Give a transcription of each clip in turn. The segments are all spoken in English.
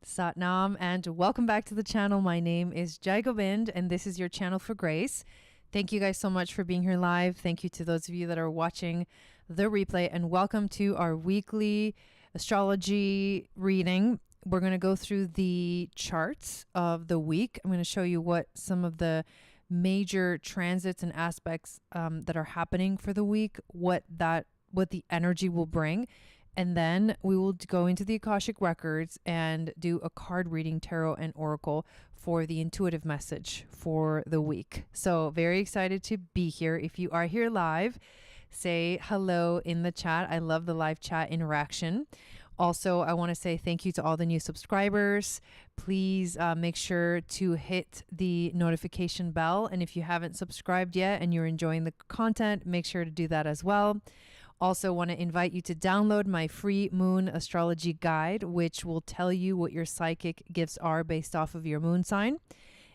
Satnam, and welcome back to the channel. My name is Gobind, and this is your channel for grace. Thank you guys so much for being here live. Thank you to those of you that are watching the replay, and welcome to our weekly astrology reading. We're going to go through the charts of the week. I'm going to show you what some of the major transits and aspects that are happening for the week, what the energy will bring. And then we will go into the Akashic Records and do a card reading, tarot and oracle for the intuitive message for the week. So very excited to be here. If you are here live, say hello in the chat. I love the live chat interaction. Also, I want to say thank you to all the new subscribers. Please make sure to hit the notification bell. And if you haven't subscribed yet and you're enjoying the content, make sure to do that as well. Also want to invite you to download my free moon astrology guide, which will tell you what your psychic gifts are based off of your moon sign.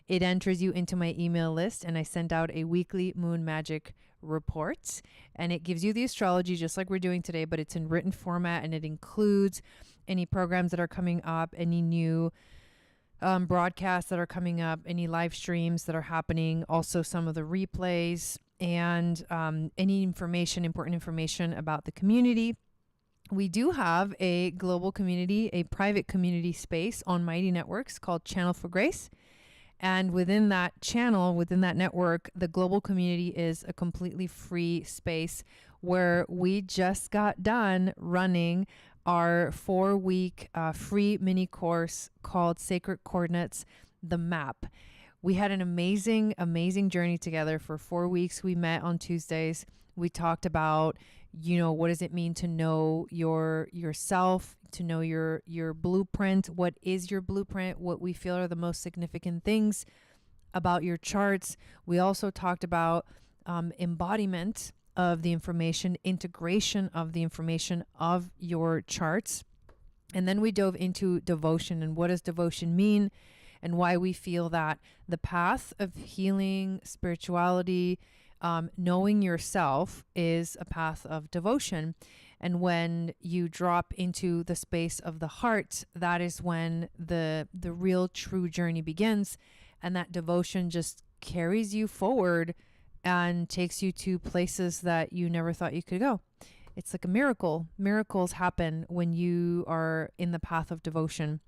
It enters you into my email list, and I send out a weekly moon magic report, and it gives you the astrology just like we're doing today, but it's in written format, and it includes any programs that are coming up, any new broadcasts that are coming up, any live streams that are happening, also some of the replays, and any important information about the community. We do have a global community, a private community space on Mighty Networks called Channel for Grace. And within that channel, within that network, the global community is a completely free space where we just got done running our 4-week free mini course called Sacred Coordinates, the Map. We had an amazing journey together for 4 weeks. We met on Tuesdays. We talked about, what does it mean to know yourself, to know your blueprint? What is your blueprint? What we feel are the most significant things about your charts. We also talked about embodiment of the information, integration of the information of your charts. And then we dove into devotion and what does devotion mean, and why we feel that the path of healing, spirituality, knowing yourself is a path of devotion. And when you drop into the space of the heart, that is when the real true journey begins. And that devotion just carries you forward and takes you to places that you never thought you could go. It's like a miracle. Miracles happen when you are in the path of devotion.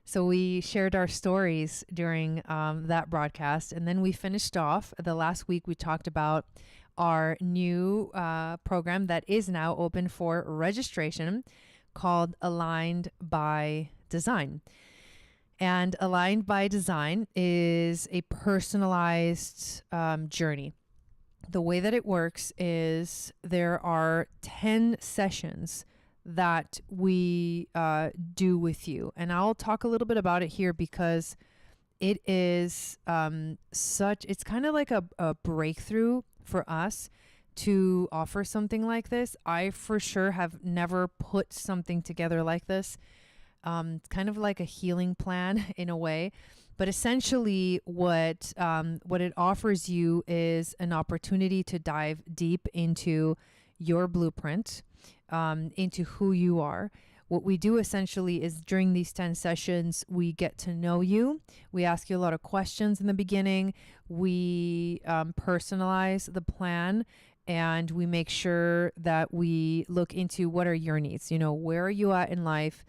So we shared our stories during that broadcast. And then we finished off the last week. We talked about our new program that is now open for registration called Aligned by Design. And Aligned by Design is a personalized journey. The way that it works is there are 10 sessions that we do with you. And I'll talk a little bit about it here because it is it's kind of like a breakthrough for us to offer something like this. I for sure have never put something together like this. Kind of like a healing plan in a way. But essentially what it offers you is an opportunity to dive deep into your blueprint, into who you are. What we do essentially is during these 10 sessions, we get to know you. We ask you a lot of questions in the beginning. We personalize the plan, and we make sure that we look into what are your needs. Where are you at in life?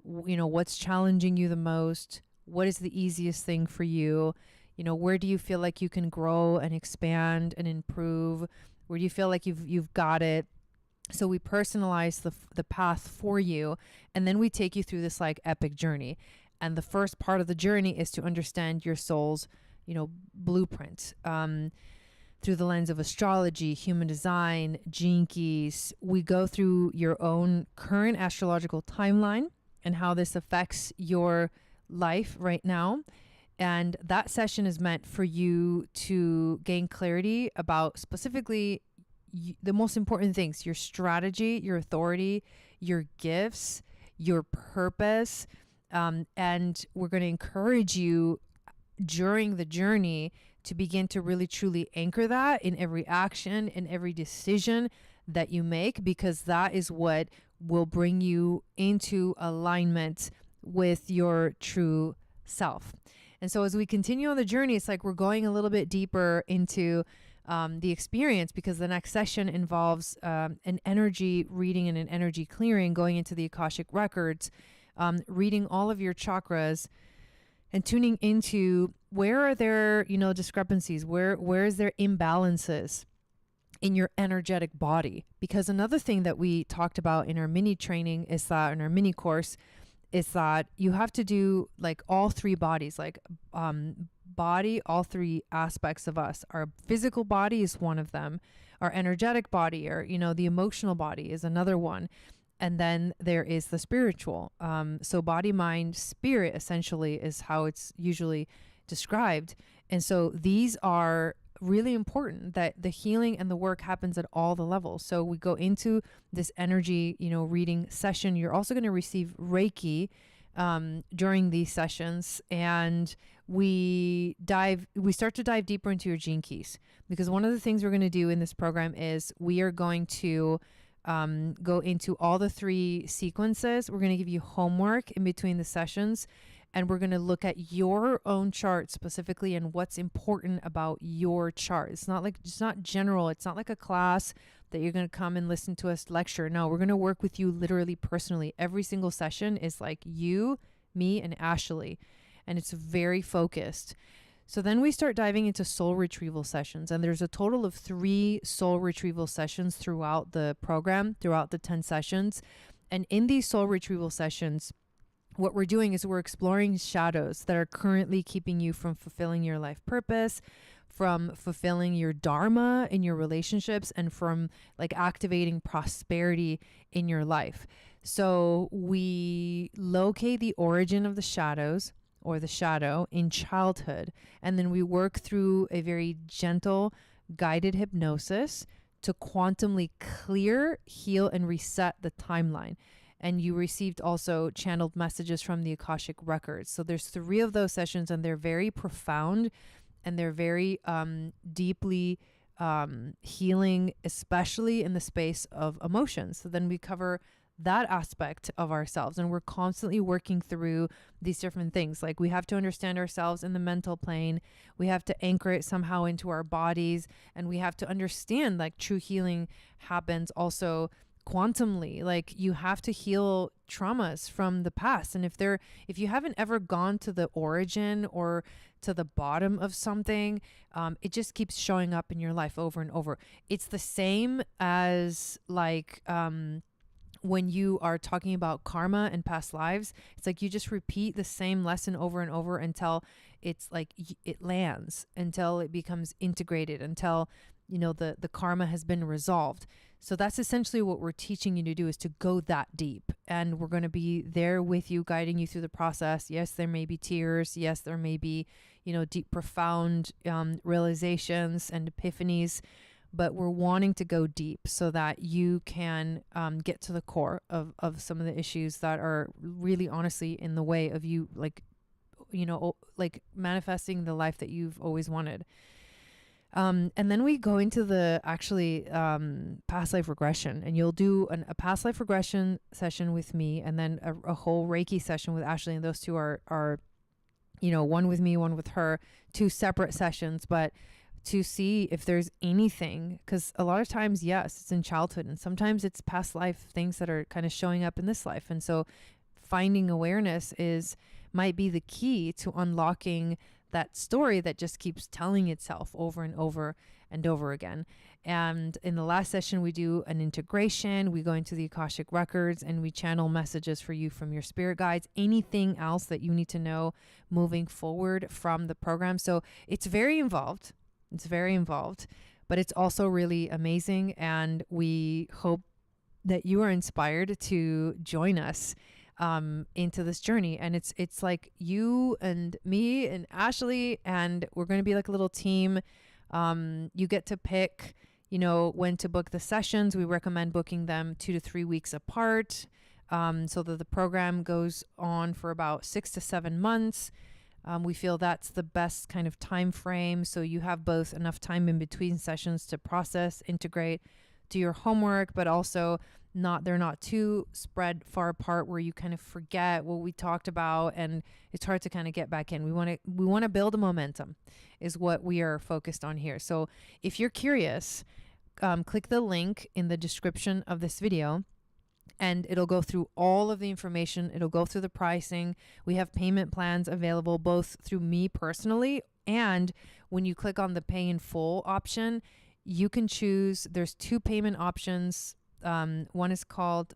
What's challenging you the most? What is the easiest thing for you? Where do you feel like you can grow and expand and improve? Where do you feel like you've got it? So we personalize the path for you, and then we take you through this like epic journey. And the first part of the journey is to understand your soul's, blueprint through the lens of astrology, human design, gene keys. We go through your own current astrological timeline and how this affects your life right now. And that session is meant for you to gain clarity about specifically the most important things: your strategy, your authority, your gifts, your purpose. And we're going to encourage you during the journey to begin to really truly anchor that in every action, in every decision that you make, because that is what will bring you into alignment with your true self. And so as we continue on the journey, it's like we're going a little bit deeper into the experience, because the next session involves an energy reading and an energy clearing, going into the Akashic records, reading all of your chakras and tuning into where are there, discrepancies, where is there imbalances in your energetic body. Because another thing that we talked about in our mini training is that, in our mini course, is that you have to do like all three bodies, like body, all three aspects of us. Our physical body is one of them. Our energetic body, or, the emotional body, is another one. And then there is the spiritual. So body, mind, spirit, essentially, is how it's usually described. And so these are really important, that the healing and the work happens at all the levels. So we go into this energy, reading session. You're also going to receive Reiki during these sessions, and we start to dive deeper into your gene keys, because one of the things we're going to do in this program is we are going to go into all the three sequences. We're going to give you homework in between the sessions, and we're going to look at your own chart specifically and what's important about your chart. It's not general. It's not like a class that you're going to come and listen to us lecture. No, we're going to work with you literally personally. Every single session is like you, me, and Ashley, and it's very focused. So then we start diving into soul retrieval sessions, and there's a total of 3 soul retrieval sessions throughout the program, throughout the 10 sessions. And in these soul retrieval sessions, what we're doing is we're exploring shadows that are currently keeping you from fulfilling your life purpose, from fulfilling your dharma in your relationships, and from like activating prosperity in your life. So we locate the origin of the shadows, or the shadow, in childhood. And then we work through a very gentle, guided hypnosis to quantumly clear, heal, and reset the timeline. And you received also channeled messages from the Akashic records. So there's 3 of those sessions, and they're very profound, and they're very deeply healing, especially in the space of emotions. So then we cover that aspect of ourselves, and we're constantly working through these different things. Like, we have to understand ourselves in the mental plane. We have to anchor it somehow into our bodies, and we have to understand like true healing happens also quantumly. Like, you have to heal traumas from the past. And if you haven't ever gone to the origin or to the bottom of something, it just keeps showing up in your life over and over. It's the same as like, when you are talking about karma and past lives, it's like you just repeat the same lesson over and over until it's like it lands, until it becomes integrated, until the karma has been resolved. So that's essentially what we're teaching you to do, is to go that deep. And we're going to be there with you, guiding you through the process. Yes, there may be tears. Yes, there may be, deep, profound realizations and epiphanies. But we're wanting to go deep so that you can get to the core of some of the issues that are really honestly in the way of you, like manifesting the life that you've always wanted. And then we go into the past life regression, and you'll do a past life regression session with me, and then a whole Reiki session with Ashley. And those two are one with me, one with her, 2 separate sessions, but to see if there's anything, because a lot of times, yes, it's in childhood, and sometimes it's past life things that are kind of showing up in this life. And so finding awareness might be the key to unlocking that story that just keeps telling itself over and over and over again. And in the last session, we do an integration. We go into the Akashic records, and we channel messages for you from your spirit guides, anything else that you need to know moving forward from the program. So it's very involved. It's very involved, but it's also really amazing. And we hope that you are inspired to join us into this journey. And it's like you and me and Ashley, and we're going to be like a little team. You get to pick, when to book the sessions. We recommend booking them 2 to 3 weeks apart, so that the program goes on for about 6 to 7 months. We feel that's the best kind of time frame, so you have both enough time in between sessions to process, integrate, do your homework, but also they're not too spread far apart where you kind of forget what we talked about and it's hard to kind of get back in. We want to build a momentum is what we are focused on here. So if you're curious, click the link in the description of this video and it'll go through all of the information. It'll go through the pricing. We have payment plans available both through me personally, and when you click on the pay in full option, you can choose, there's 2 payment options. One is called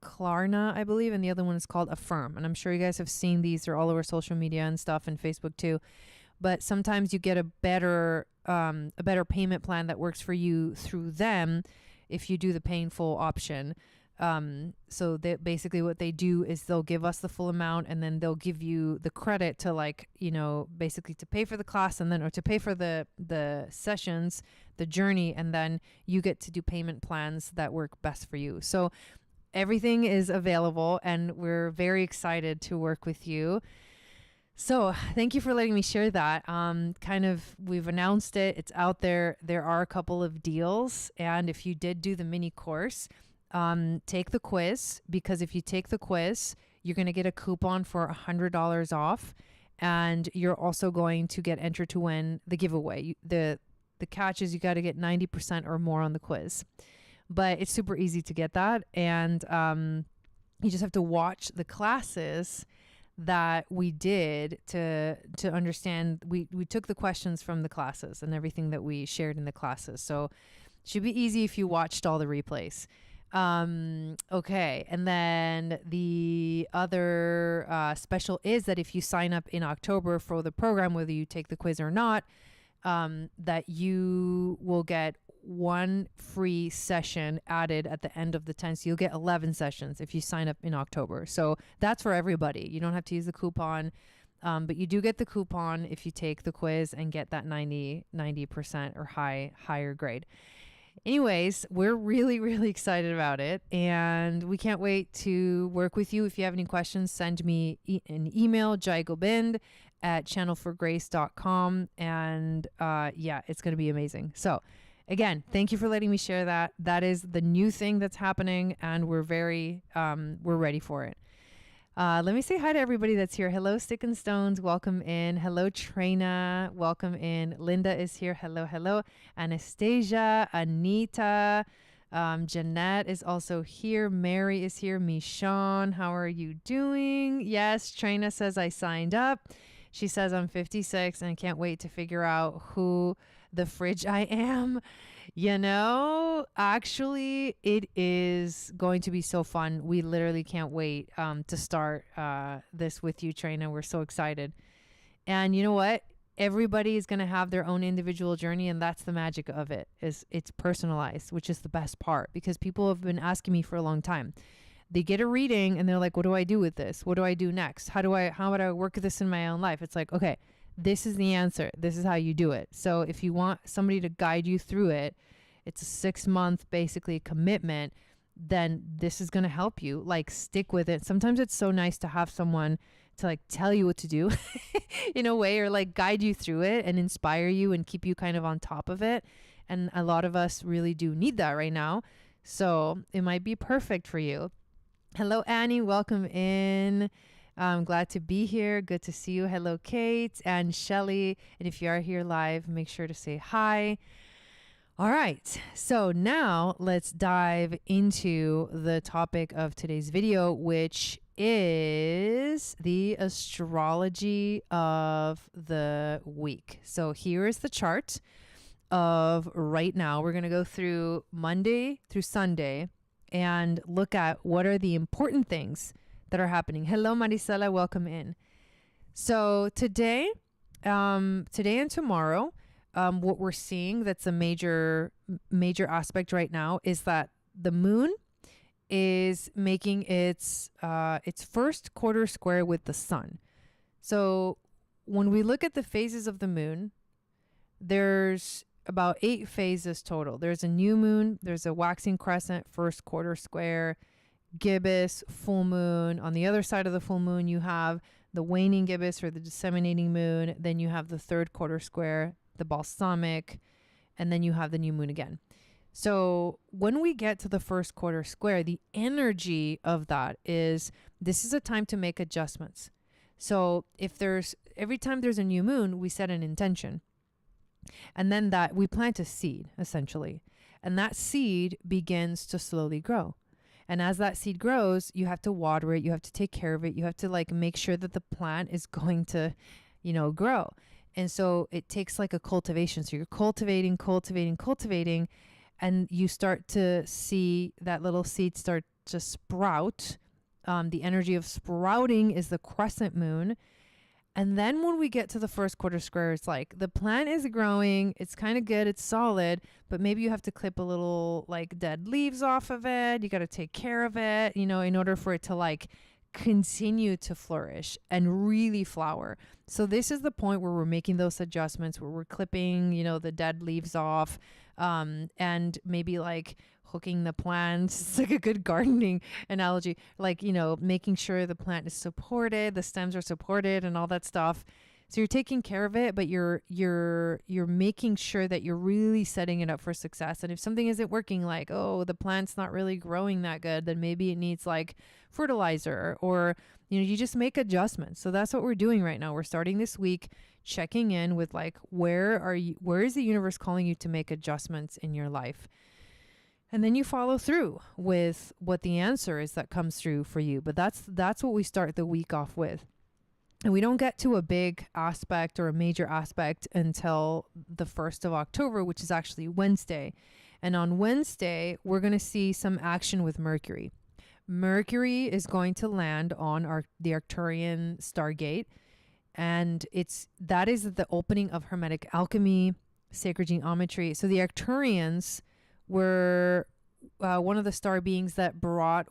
Klarna, I believe, and the other one is called Affirm. And I'm sure you guys have seen these. They're all over social media and stuff and Facebook too. But sometimes you get a better payment plan that works for you through them if you do the pay in full option. So that basically what they do is they'll give us the full amount and then they'll give you the credit to, like, you know, basically to pay for the class and then, or to pay for the sessions, the journey, and then you get to do payment plans that work best for you. So everything is available and we're very excited to work with you. So thank you for letting me share that. We've announced it. It's out there. There are a couple of deals. And if you did do the mini course, take the quiz, because if you take the quiz, you're going to get a coupon for $100 off. And you're also going to get entered to win the giveaway. The catch is you got to get 90% or more on the quiz. But it's super easy to get that. And you just have to watch the classes that we did to understand. We took the questions from the classes and everything that we shared in the classes. So it should be easy if you watched all the replays. Okay. And then the other special is that if you sign up in October for the program, whether you take the quiz or not, that you will get 1 free session added at the end of the 10. So you'll get 11 sessions if you sign up in October. So that's for everybody. You don't have to use the coupon, but you do get the coupon if you take the quiz and get that 90% or higher grade. Anyways, we're really, really excited about it, and we can't wait to work with you. If you have any questions, send me an email, jaigobind@channelforgrace.com, and it's going to be amazing. So again, thank you for letting me share that. That is the new thing that's happening, and we're ready for it. Let me say hi to everybody that's here. Hello, Stick and Stones. Welcome in. Hello, Trina. Welcome in. Linda is here. Hello, hello. Anastasia, Anita, Jeanette is also here. Mary is here. Michonne, how are you doing? Yes, Trina says I signed up. She says I'm 56 and can't wait to figure out who the fridge I am. You know, actually, it is going to be so fun. We literally can't wait to start this with you, Trina. We're so excited. And you know what? Everybody is going to have their own individual journey, and that's the magic of it. Is it's personalized, which is the best part, because people have been asking me for a long time. They get a reading and they're like, what do I do with this? What do I do next? How would I work this in my own life? It's like, okay, this is the answer. This is how you do it. So if you want somebody to guide you through it, it's a 6-month basically commitment, then this is going to help you. Like, stick with it. Sometimes it's so nice to have someone to like tell you what to do in a way, or like guide you through it and inspire you and keep you kind of on top of it. And a lot of us really do need that right now. So it might be perfect for you. Hello, Annie. Welcome in. I'm glad to be here. Good to see you. Hello, Kate and Shelly. And if you are here live, make sure to say hi. All right. So now let's dive into the topic of today's video, which is the astrology of the week. So here is the chart of right now. We're going to go through Monday through Sunday and look at what are the important things that are happening. Hello, Marisela. Welcome in. So today and tomorrow, what we're seeing that's a major aspect right now is that the moon is making its first quarter square with the sun. So when we look at the phases of the moon, there's about 8 phases total. There's a new moon, there's a waxing crescent, first quarter square, gibbous, full moon. On the other side of the full moon, you have the waning gibbous or the disseminating moon. Then you have the third quarter square, the balsamic, and then you have the new moon again. So when we get to the first quarter square, the energy of that is this is a time to make adjustments. So every time there's a new moon, we set an intention. And then that we plant a seed, essentially. And that seed begins to slowly grow. And as that seed grows, you have to water it. You have to take care of it. You have to like make sure that the plant is going to, grow. And so it takes like a cultivation. So you're cultivating, and you start to see that little seed start to sprout. The energy of sprouting is the crescent moon. And then when we get to the first quarter square, it's like the plant is growing. It's kind of good. It's solid. But maybe you have to clip a little like dead leaves off of it. You got to take care of it, in order for it to like continue to flourish and really flower. So this is the point where we're making those adjustments, where we're clipping, the dead leaves off, and maybe like hooking the plants. It's like a good gardening analogy, like, making sure the plant is supported, the stems are supported and all that stuff. So you're taking care of it, but you're making sure that you're really setting it up for success. And if something isn't working, like, oh, the plant's not really growing that good, then maybe it needs like fertilizer, or, you just make adjustments. So that's what we're doing right now. We're starting this week checking in with like, where is the universe calling you to make adjustments in your life? And then you follow through with what the answer is that comes through for you. But that's what we start the week off with. And we don't get to a big aspect or a major aspect until the 1st of October, which is actually Wednesday. And on Wednesday, we're going to see some action with Mercury. Mercury is going to land on the Arcturian Stargate. And that is the opening of Hermetic Alchemy, sacred geometry. So the Arcturians were one of the star beings that brought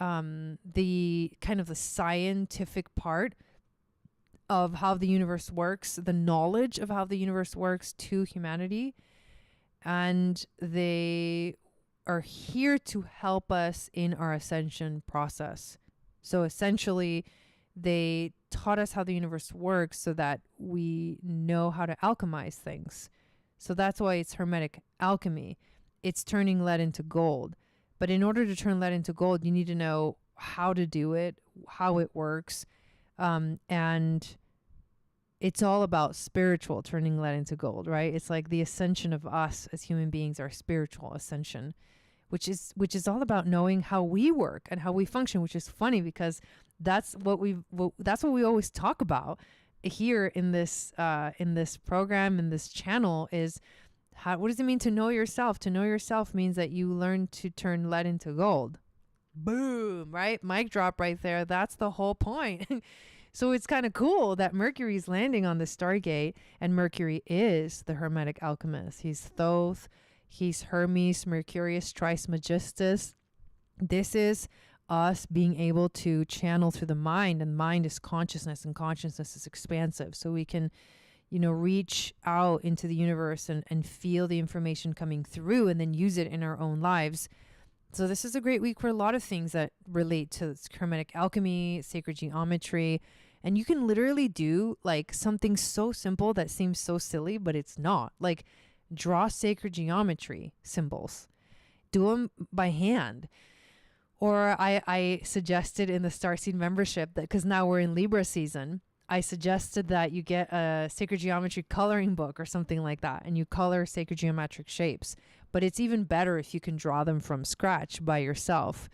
the kind of the scientific part of how the universe works, the knowledge of how the universe works to humanity. And they are here to help us in our ascension process. So essentially, they taught us how the universe works so that we know how to alchemize things. So that's why it's Hermetic Alchemy. It's turning lead into gold. But in order to turn lead into gold, you need to know how to do it, how it works. And it's all about spiritual turning lead into gold, right? It's like the ascension of us as human beings, our spiritual ascension, which is all about knowing how we work and how we function, which is funny because that's what we always talk about here in this program, in this channel, is what does it mean to know yourself? To know yourself means that you learn to turn lead into gold. Boom, right? Mic drop right there. That's the whole point. So it's kind of cool that Mercury's landing on the Stargate, and Mercury is the Hermetic alchemist. He's Thoth, he's Hermes, Mercurius Trismegistus. This is us being able to channel through the mind, and mind is consciousness, and consciousness is expansive. So we can, reach out into the universe and feel the information coming through and then use it in our own lives. So this is a great week for a lot of things that relate to Hermetic alchemy, sacred geometry. And you can literally do like something so simple that seems so silly, but it's not. Like draw sacred geometry symbols. Do them by hand. Or I suggested in the Starseed membership that, because now we're in Libra season, I suggested that you get a sacred geometry coloring book or something like that, and you color sacred geometric shapes. But it's even better if you can draw them from scratch by yourself.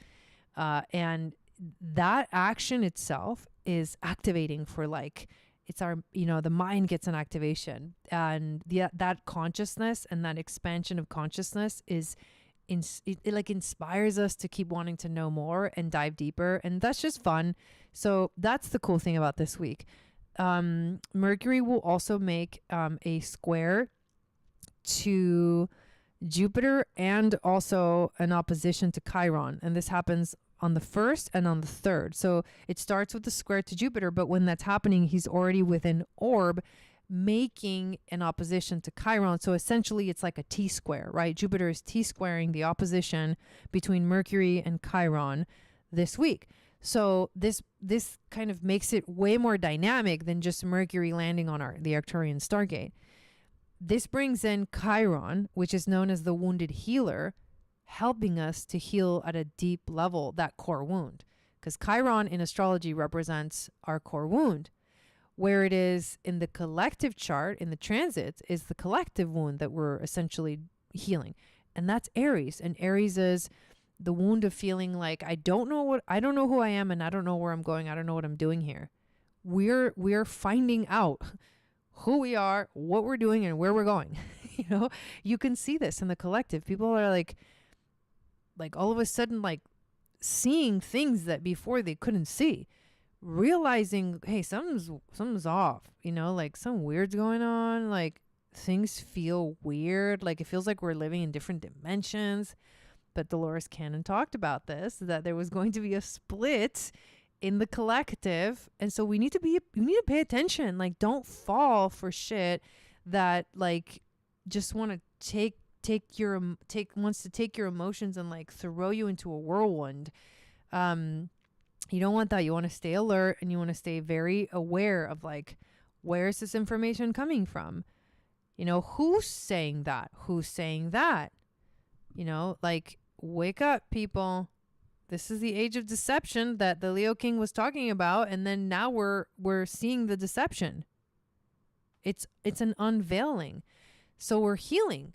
And that action itself is activating for it's our, the mind gets an activation, and that consciousness and that expansion of consciousness is it inspires us to keep wanting to know more and dive deeper. And that's just fun. So that's the cool thing about this week. Mercury will also make a square to Jupiter and also an opposition to Chiron. And this happens on the 1st and on the 3rd. So it starts with the square to Jupiter, but when that's happening, he's already within orb, making an opposition to Chiron. So essentially it's like a T-square, right? Jupiter is T-squaring the opposition between Mercury and Chiron this week. So this kind of makes it way more dynamic than just Mercury landing on the Arcturian Stargate. this brings in Chiron, which is known as the wounded healer, helping us to heal at a deep level that core wound. Because Chiron in astrology represents our core wound. Where it is in the collective chart, in the transits, is the collective wound that we're essentially healing. And that's Aries. And Aries is the wound of feeling like I don't know who I am, and I don't know where I'm going. I don't know what I'm doing here. We're finding out who we are, what we're doing, and where we're going. You can see this in the collective. People are like all of a sudden like seeing things that before they couldn't see, realizing, hey, something's off, like some weird's going on, like things feel weird, like it feels like we're living in different dimensions. But Dolores Cannon talked about this, that there was going to be a split in the collective. And so we need to pay attention. Like, don't fall for shit that like just want to wants to take your emotions and like throw you into a whirlwind. You don't want that. You want to stay alert, and you want to stay very aware of like, where is this information coming from? Who's saying that? Who's saying that? Like, wake up, people. This is the age of deception that the Leo King was talking about. And then now we're seeing the deception. It's an unveiling. So we're healing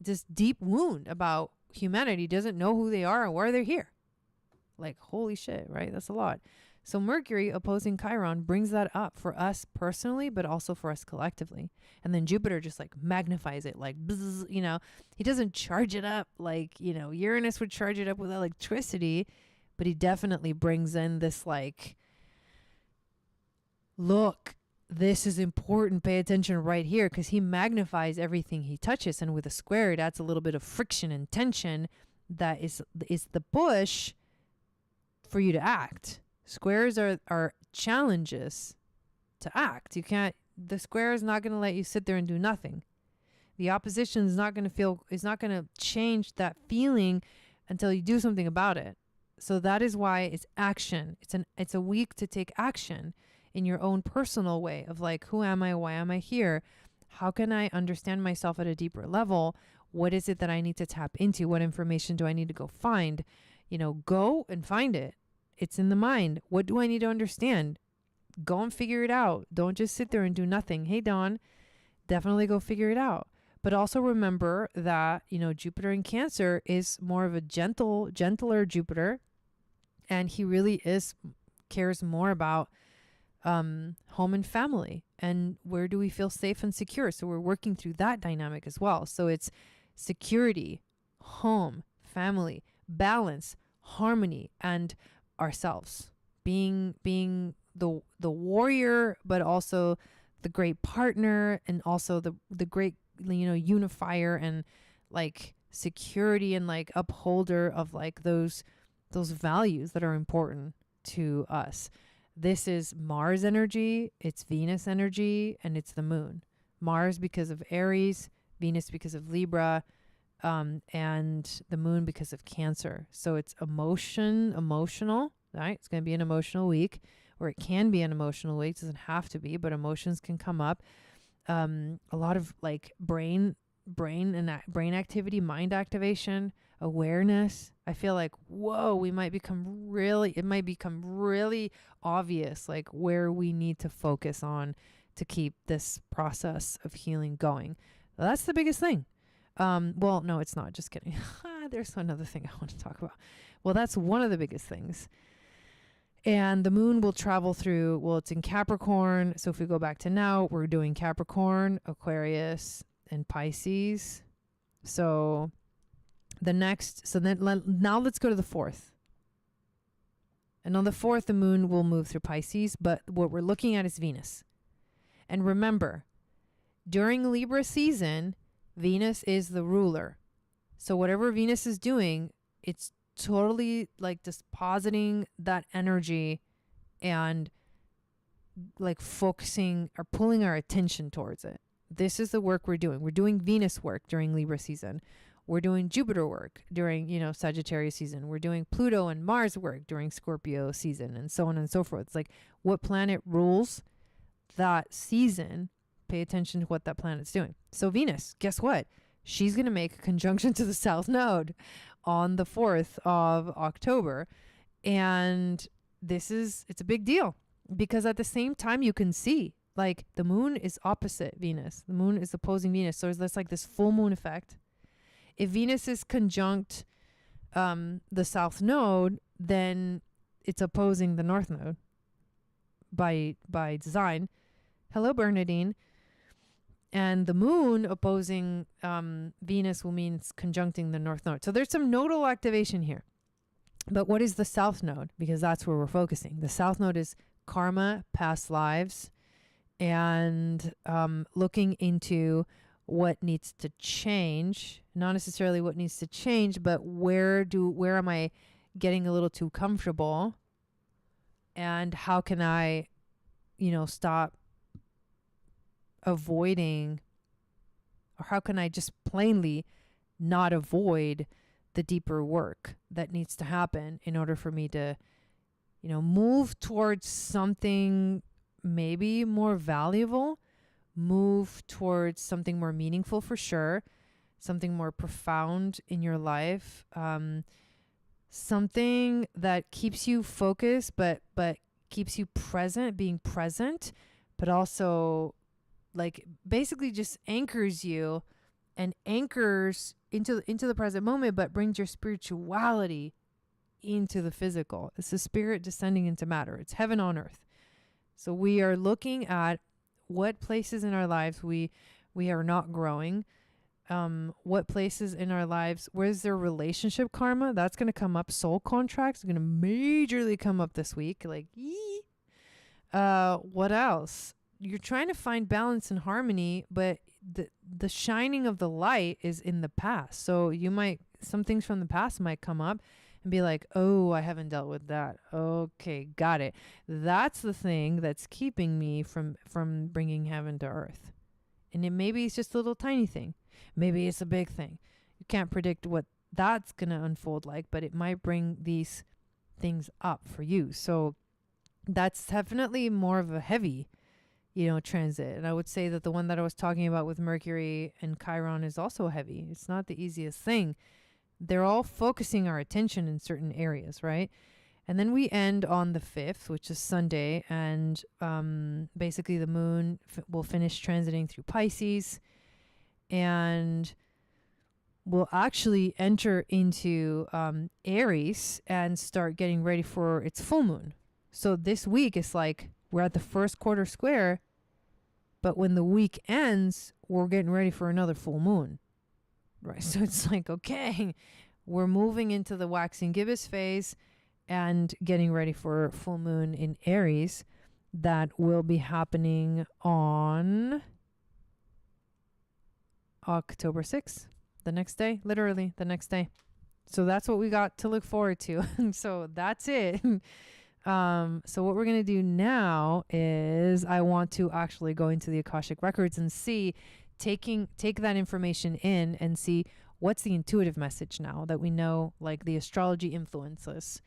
this deep wound about humanity doesn't know who they are and why they're here. Like, holy shit, right? That's a lot. So Mercury opposing Chiron brings that up for us personally, but also for us collectively. And then Jupiter just like magnifies it, like, bzz, he doesn't charge it up like, Uranus would charge it up with electricity, but he definitely brings in this like, look, this is important. Pay attention right here, because he magnifies everything he touches. And with a square, it adds a little bit of friction and tension that is the push for you to act. Squares are challenges to act. The square is not going to let you sit there and do nothing. The opposition is not going to change that feeling until you do something about it. So that is why it's action. It's a week to take action in your own personal way of like, who am I? Why am I here? How can I understand myself at a deeper level? What is it that I need to tap into? What information do I need to go find? Go and find it. It's in the mind. What do I need to understand? Go and figure it out. Don't just sit there and do nothing. Hey, Dawn, definitely go figure it out. But also remember that, Jupiter in Cancer is more of a gentler Jupiter. And he really cares more about home and family. And where do we feel safe and secure? So we're working through that dynamic as well. So it's security, home, family, balance, harmony, and ourselves being the warrior, but also the great partner, and also the great unifier and like security and like upholder of like those values that are important to us. This is Mars energy, it's Venus energy, and it's the moon. Mars because of Aries, Venus because of Libra, and the moon because of Cancer. So it's emotional, right? It's going to be an emotional week, or it can be an emotional week. It doesn't have to be, but emotions can come up. A lot of like brain activity, mind activation, awareness. I feel like, whoa, it might become really obvious, like where we need to focus on to keep this process of healing going. Well, that's the biggest thing. Well, no, it's not. Just kidding. There's another thing I want to talk about. Well, that's one of the biggest things. And the moon will travel through, it's in Capricorn. So if we go back to now, we're doing Capricorn, Aquarius, and Pisces. So now let's go to the 4th. And on the 4th, the moon will move through Pisces, but what we're looking at is Venus. And remember, during Libra season, Venus is the ruler. So whatever Venus is doing, it's totally like depositing that energy and like focusing or pulling our attention towards it. This is the work we're doing. We're doing Venus work during Libra season. We're doing Jupiter work during, Sagittarius season. We're doing Pluto and Mars work during Scorpio season, and so on and so forth. It's like what planet rules that season pay attention to what that planet's doing. So Venus, guess what? She's going to make a conjunction to the South Node on the 4th of October. And it's a big deal because at the same time you can see like the moon is opposite Venus. The moon is opposing Venus. So there's like this full moon effect. If Venus is conjunct the South Node, then it's opposing the North Node by design. Hello, Bernadine. And the moon opposing Venus will mean it's conjuncting the North Node. So there's some nodal activation here. But what is the South Node? Because that's where we're focusing. The South Node is karma, past lives, and looking into what needs to change. Not necessarily what needs to change, but where am I getting a little too comfortable? And how can I, stop avoiding, or how can I just plainly not avoid the deeper work that needs to happen in order for me to, move towards something maybe more valuable, move towards something more meaningful for sure, something more profound in your life, something that keeps you focused, but keeps you present, being present, but also like basically just anchors you and anchors into the present moment, but brings your spirituality into the physical. It's the spirit descending into matter. It's heaven on earth. So we are looking at what places in our lives we are not growing. What places in our lives, where's their relationship karma? That's going to come up. Soul contracts are going to majorly come up this week. Like, what else? You're trying to find balance and harmony, but the shining of the light is in the past. So some things from the past might come up and be like, oh, I haven't dealt with that. Okay, got it. That's the thing that's keeping me from bringing heaven to earth. And maybe it's just a little tiny thing. Maybe it's a big thing. You can't predict what that's going to unfold like, but it might bring these things up for you. So that's definitely more of a heavy, transit. And I would say that the one that I was talking about with Mercury and Chiron is also heavy. It's not the easiest thing. They're all focusing our attention in certain areas, right? And then we end on the 5th, which is Sunday. And basically the moon will finish transiting through Pisces. And will actually enter into Aries and start getting ready for its full moon. So this week it's like we're at the first quarter square, but when the week ends, we're getting ready for another full moon. Right. So it's like, okay, we're moving into the waxing gibbous phase and getting ready for full moon in Aries that will be happening on October 6th, the next day, literally the next day. So that's what we got to look forward to. So that's it. So what we're going to do now is I want to actually go into the Akashic records and take that information in and see what's the intuitive message now that we know, like the astrology influences.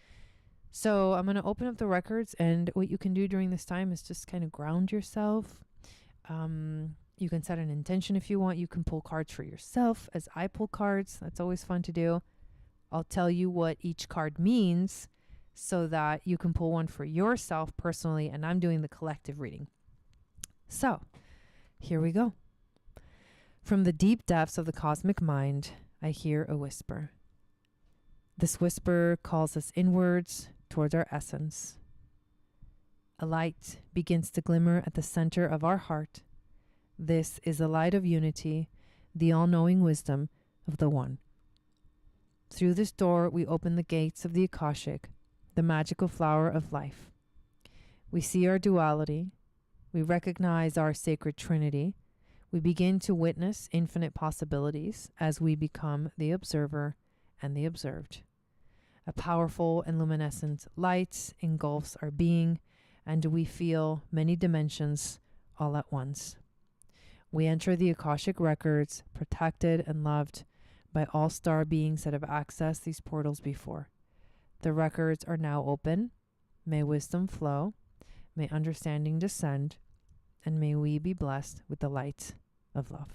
So I'm going to open up the records, and what you can do during this time is just kind of ground yourself. You can set an intention if you want. You can pull cards for yourself as I pull cards. That's always fun to do. I'll tell you what each card means so that you can pull one for yourself personally, and I'm doing the collective reading. So here we go. From the deep depths of the cosmic mind, I hear a whisper. This whisper calls us inwards towards our essence. A light begins to glimmer at the center of our heart. This is the light of unity, the all-knowing wisdom of the One. Through this door, we open the gates of the Akashic, the magical flower of life. We see our duality. We recognize our sacred trinity. We begin to witness infinite possibilities as we become the observer and the observed. A powerful and luminescent light engulfs our being, and we feel many dimensions all at once. We enter the Akashic records, protected and loved by all star beings that have accessed these portals before. The records are now open. May wisdom flow. May understanding descend. and may we be blessed with the light of love.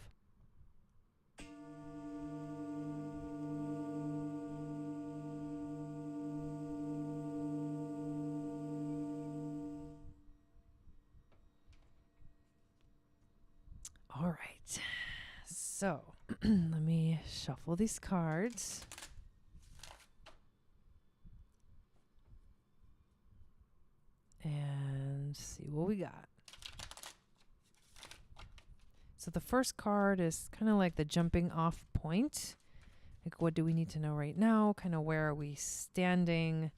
All right, so let me shuffle these cards. And see what we got. So the first card is kind of like the jumping off point. Like, what do we need to know right now? Kind of where are we standing?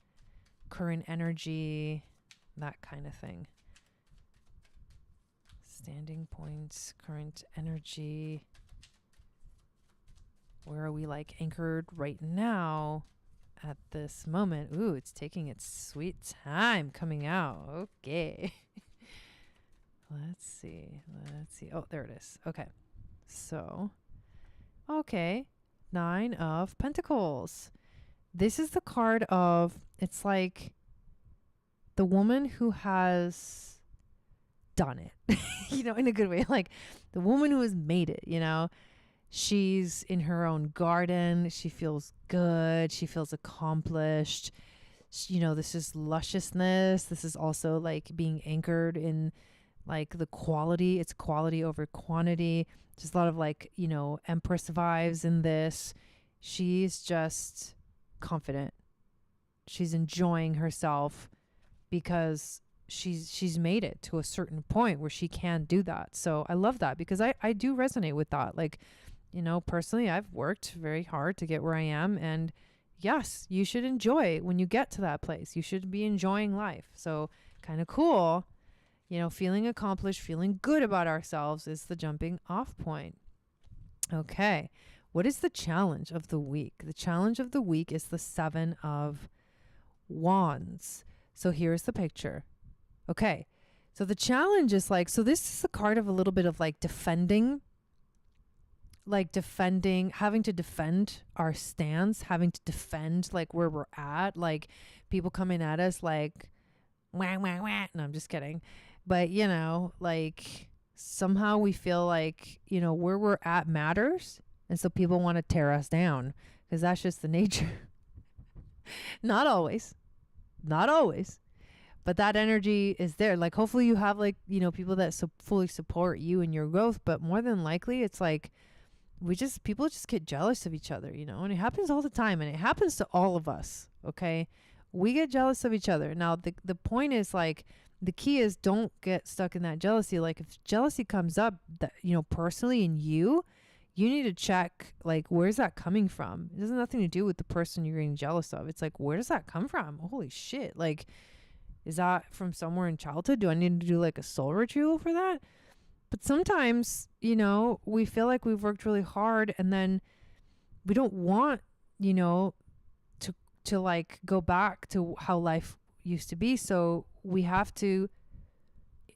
Current energy, that kind of thing. Standing points, current energy. Where are we like anchored right now at this moment? Ooh, it's taking its sweet time coming out. Okay. Let's see. Oh, there it is. Okay. So, okay. 9 of Pentacles. This is the card of, it's like the woman who has done it, you know, in a good way. Like the woman who has made it, you know. She's in her own garden. She feels good. She feels accomplished. You know, this is lusciousness. This is also like being anchored in like the quality. It's quality over quantity. There's a lot of like, you know, Empress vibes in this. She's just confident. She's enjoying herself because she's made it to a certain point where she can do that. So I love that because I do resonate with that. Like, you know, personally, I've worked very hard to get where I am. And yes, you should enjoy when you get to that place. You should be enjoying life. So kind of cool, you know, feeling accomplished, feeling good about ourselves is the jumping off point. Okay. What is the challenge of the week? The challenge of the week is the 7 of Wands. So here's the picture. Okay. So the challenge is like, so this is a card of a little bit of like defending, having to defend our stance, having to defend like where we're at, like people coming at us like, wah, wah, wah. No, I'm just kidding. But, you know, like somehow we feel like, you know, where we're at matters. And so people want to tear us down because that's just the nature. Not always, but that energy is there. Like, hopefully you have like, you know, people that fully support you in your growth, but more than likely it's like, people just get jealous of each other, you know, and it happens all the time and it happens to all of us. Okay. We get jealous of each other. Now, the point is like, the key is don't get stuck in that jealousy. Like if jealousy comes up that, you know, personally in you need to check like, where's that coming from? It has nothing to do with the person you're getting jealous of. It's like, where does that come from? Holy shit. Like, is that from somewhere in childhood? Do I need to do like a soul retrieval for that? But sometimes, you know, we feel like we've worked really hard and then we don't want, you know, to like go back to how life used to be. So we have to,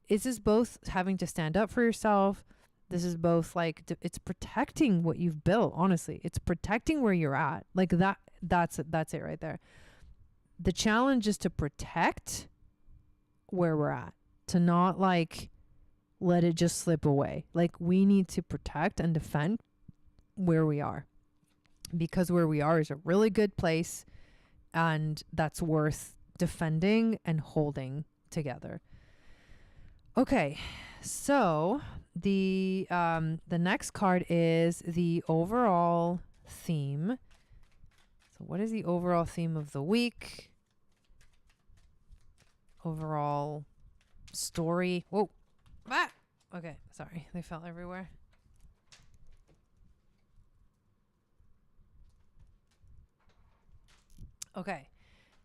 this is both having to stand up for yourself. This is both like, it's protecting what you've built. Honestly, it's protecting where you're at. Like that's it right there. The challenge is to protect where we're at, to not like, let it just slip away. Like we need to protect and defend where we are, because where we are is a really good place and that's worth defending and holding together. Okay. So the next card is the overall theme. So what is the overall theme of the week? Overall story. Whoa. Ah! Okay, sorry. They fell everywhere. Okay.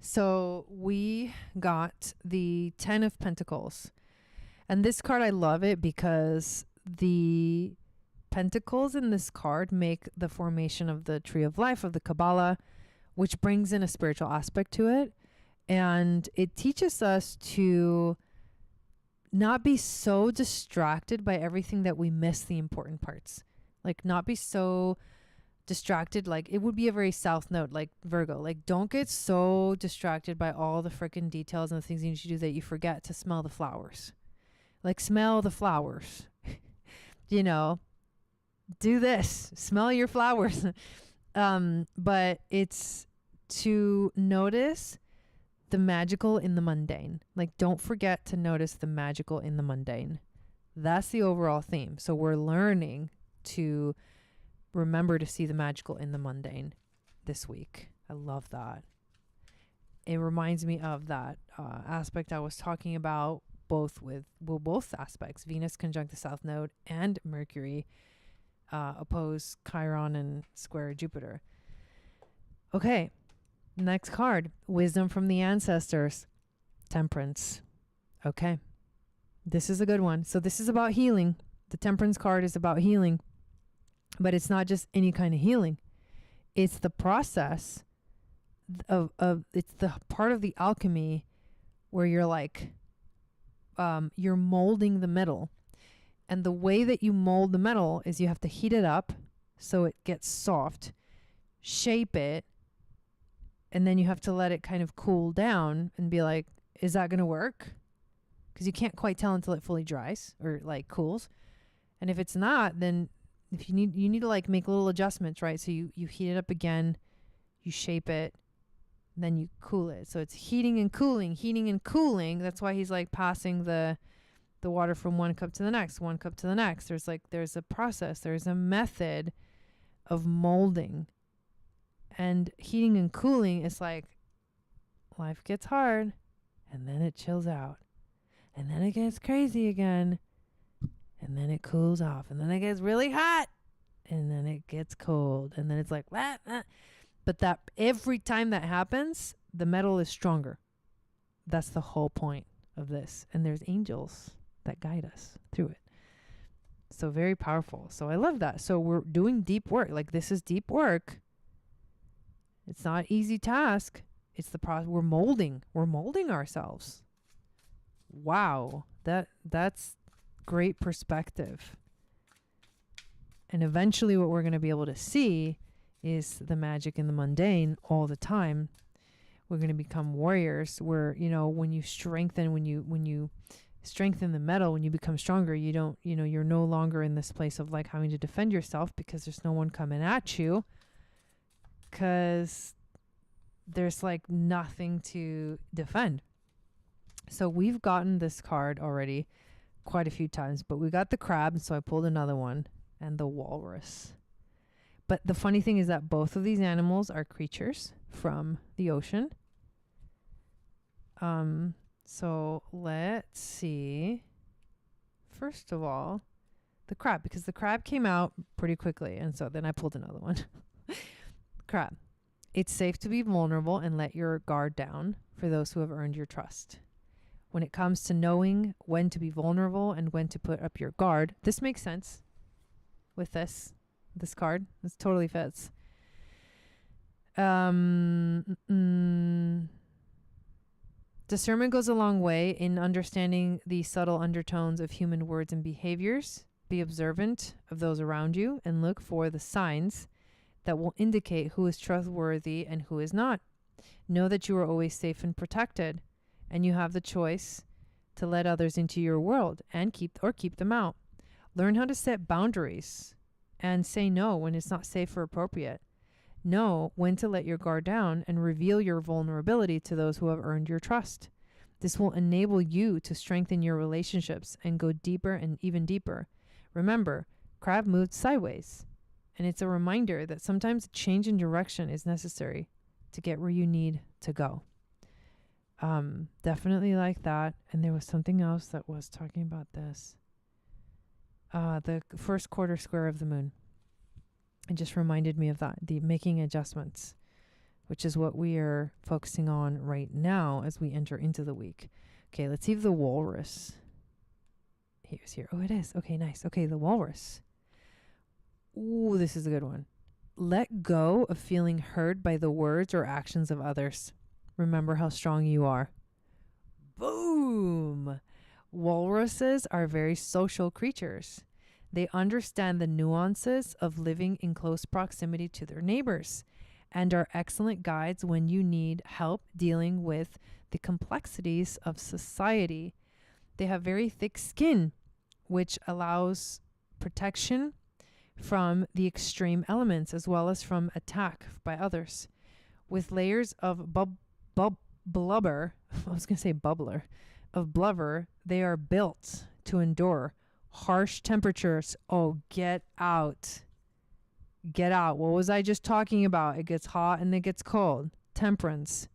So we got the 10 of Pentacles. And this card, I love it because the pentacles in this card make the formation of the tree of life of the Kabbalah, which brings in a spiritual aspect to it. And it teaches us to not be so distracted by everything that we miss the important parts. Like not be so distracted. Like it would be a very south node, like Virgo. Like don't get so distracted by all the freaking details and the things you need to do that you forget to smell the flowers. Like, smell the flowers. You know, do this. Smell your flowers. But it's to notice the magical in the mundane. Like, don't forget to notice the magical in the mundane. That's the overall theme. So we're learning to remember to see the magical in the mundane this week. I love that. It reminds me of that aspect I was talking about, both aspects, Venus conjunct the South Node and Mercury oppose Chiron and square Jupiter. Okay, next card, wisdom from the ancestors, Temperance. Okay, this is a good one. So this is about healing. The Temperance card is about healing, but it's not just any kind of healing. It's the process of it's the part of the alchemy where you're like, you're molding the metal. And the way that you mold the metal is you have to heat it up so it gets soft, shape it, and then you have to let it kind of cool down and be like, is that going to work? Because you can't quite tell until it fully dries or like cools. And if it's not, then if you need to like make little adjustments, right? So you heat it up again, you shape it, then you cool it. So it's heating and cooling. That's why he's like passing the water from one cup to the next. There's a process. There's a method of molding. And heating and cooling is like, life gets hard and then it chills out. And then it gets crazy again. And then it cools off. And then it gets really hot. And then it gets cold. And then it's like, what? But that every time that happens, the metal is stronger. That's the whole point of this. And there's angels that guide us through it. So very powerful. So I love that. So we're doing deep work. Like, this is deep work. It's not an easy task. It's the process. We're molding ourselves. Wow. That's great perspective. And eventually what we're going to be able to see is the magic in the mundane all the time. We're going to become warriors where, when you strengthen the metal, when you become stronger, you're no longer in this place of like having to defend yourself because there's no one coming at you, because there's like nothing to defend. So we've gotten this card already quite a few times, but we got the crab, so I pulled another one, and the walrus. But the funny thing is that both of these animals are creatures from the ocean. So let's see. First of all, the crab, because the crab came out pretty quickly, and so then I pulled another one. Crab. It's safe to be vulnerable and let your guard down for those who have earned your trust. When it comes to knowing when to be vulnerable and when to put up your guard, this makes sense with this card. This totally fits. Discernment goes a long way in understanding the subtle undertones of human words and behaviors. Be observant of those around you and look for the signs that will indicate who is trustworthy and who is not. Know that you are always safe and protected, and you have the choice to let others into your world and keep them out. Learn how to set boundaries and say no when it's not safe or appropriate. Know when to let your guard down and reveal your vulnerability to those who have earned your trust. This will enable you to strengthen your relationships and go deeper and even deeper. Remember, crab moved sideways, and it's a reminder that sometimes a change in direction is necessary to get where you need to go. Definitely like that. And there was something else that was talking about this. The first quarter square of the moon. It just reminded me of that, the making adjustments, which is what we are focusing on right now as we enter into the week. Okay, let's see if the walrus. Here's here. Oh, it is. Okay, nice. Okay, the walrus. Ooh, this is a good one. Let go of feeling hurt by the words or actions of others. Remember how strong you are. Boom! Walruses are very social creatures. They understand the nuances of living in close proximity to their neighbors and are excellent guides when you need help dealing with the complexities of society. They have very thick skin, which allows protection from the extreme elements as well as from attack by others. With layers of blubber, I was going to say bubbler, of blubber, they are built to endure harsh temperatures. Oh, get out. Get out. What was I just talking about? It gets hot and it gets cold. Temperance.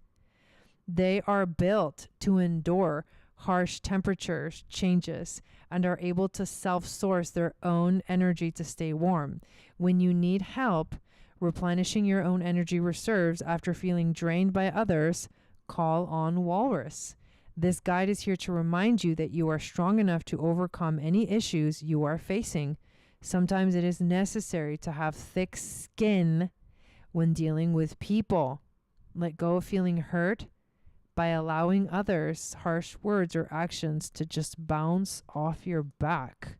They are built to endure harsh temperatures changes and are able to self-source their own energy to stay warm. When you need help replenishing your own energy reserves after feeling drained by others, call on Walrus. This guide is here to remind you that you are strong enough to overcome any issues you are facing. Sometimes it is necessary to have thick skin when dealing with people. Let go of feeling hurt by allowing others' harsh words or actions to just bounce off your back.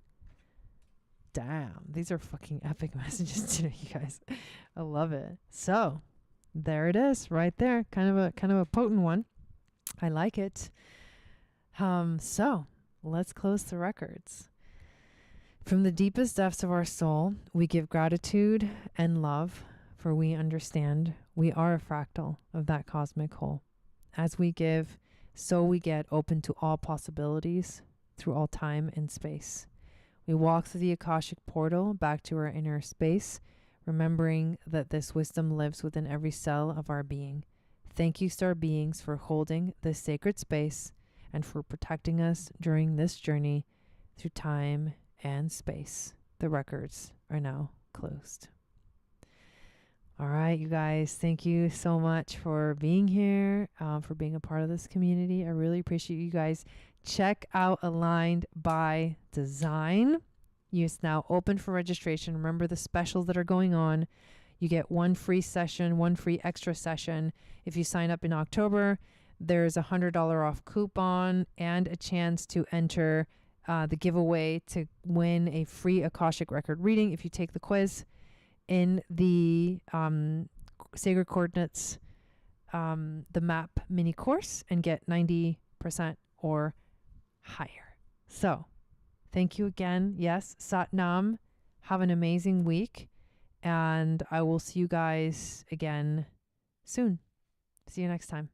Damn, these are fucking epic messages today, you guys. I love it. So, there it is, right there. Kind of a potent one. I like it. So, let's close the records. From the deepest depths of our soul, we give gratitude and love, for we understand we are a fractal of that cosmic whole. As we give, so we get open to all possibilities through all time and space. We walk through the Akashic portal back to our inner space, remembering that this wisdom lives within every cell of our being. Thank you, star beings, for holding this sacred space and for protecting us during this journey through time and space. The records are now closed. All right, you guys, thank you so much for being here, for being a part of this community. I really appreciate you guys. Check out Aligned by Design. It's now open for registration. Remember the specials that are going on. You get one free session, one free extra session. If you sign up in October, there's a $100 off coupon and a chance to enter the giveaway to win a free Akashic record reading if you take the quiz in the Sacred Coordinates, the map mini course, and get 90% or higher. So thank you again. Yes, Sat Nam. Have an amazing week. And I will see you guys again soon. See you next time.